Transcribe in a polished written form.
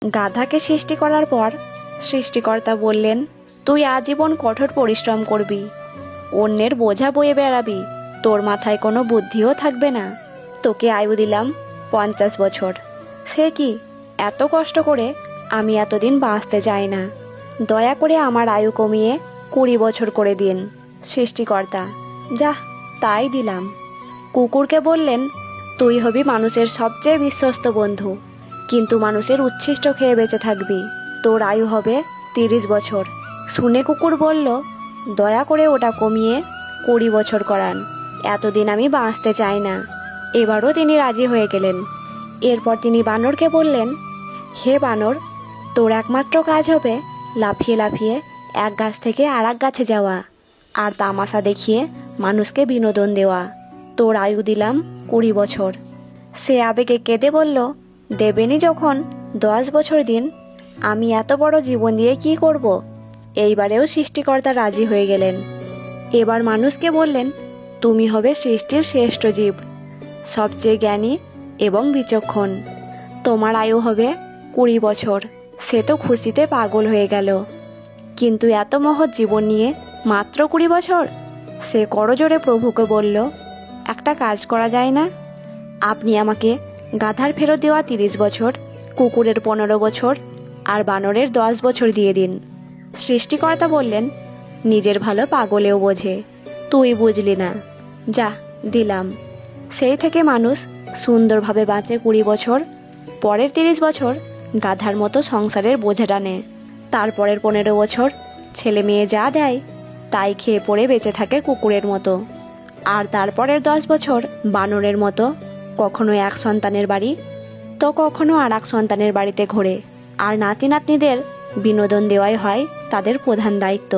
গাধাকে সৃষ্টি করার পর সৃষ্টিকর্তা বললেন, তুই আজীবন কঠোর পরিশ্রম করবি, অন্যের বোঝা বয়ে বেড়াবি, তোর মাথায় কোনো বুদ্ধিও থাকবে না। তোকে আয়ু দিলাম 50 বছর। সে কি, এত কষ্ট করে আমি এতদিন বাঁচতে চাই না, দয়া করে আমার আয়ু কমিয়ে 20 বছর করে দিন। সৃষ্টিকর্তা, যা তাই দিলাম। কুকুরকে বললেন, তুই হবি মানুষের সবচেয়ে বিশ্বস্ত বন্ধু, কিন্তু মানুষের উচ্ছিষ্ট খেয়ে বেঁচে থাকবি, তোর আয়ু হবে 30 বছর। শুনে কুকুর বলল, দয়া করে ওটা কমিয়ে 20 বছর করান, এতদিন আমি বাঁচতে চাই না। এবারও তিনি রাজি হয়ে গেলেন। এরপর তিনি বানরকে বললেন, হে বানর, তোর একমাত্র কাজ হবে লাফিয়ে লাফিয়ে এক গাছ থেকে আর এক গাছে যাওয়া আর তামাশা দেখিয়ে মানুষকে বিনোদন দেওয়া। তোর আয়ু দিলাম 20 বছর। সে আবেগে কেঁদে বলল, দেবেনি যখন 10 বছর দিন, আমি এত বড় জীবন দিয়ে কি করব? এইবারেও সৃষ্টিকর্তা রাজি হয়ে গেলেন। এবার মানুষকে বললেন, তুমি হবে সৃষ্টির শ্রেষ্ঠ জীব, সবচেয়ে জ্ঞানী এবং বিচক্ষণ। তোমার আয়ু হবে 20 বছর। সে তো খুশিতে পাগল হয়ে গেল। কিন্তু এত মহৎ জীবন নিয়ে মাত্র 20 বছর? সে করজোড়ে প্রভুকে বলল, একটা কাজ করা যায় না? আপনি আমাকে গাধার ফেরত দেওয়া 30 বছর, কুকুরের 15 বছর আর বানরের 10 বছর দিয়ে দিন। সৃষ্টিকর্তা বললেন, নিজের ভালো পাগলেও বোঝে, তুই বুঝলি না, যা দিলাম। সেই থেকে মানুষ সুন্দরভাবে বাঁচে 20 বছর। পরের 30 বছর গাধার মতো সংসারের বোঝা টানে। তারপরের 15 বছর ছেলে মেয়ে যা দেয় তাই খেয়ে পড়ে বেঁচে থাকে কুকুরের মতো। আর তারপরের 10 বছর বানরের মতো, কখনো এক সন্তানের বাড়ি তো কখনো আর এক সন্তানের বাড়িতে ঘোরে। আর নাতি নাতনিদের বিনোদন দেওয়াই হয় তাদের প্রধান দায়িত্ব।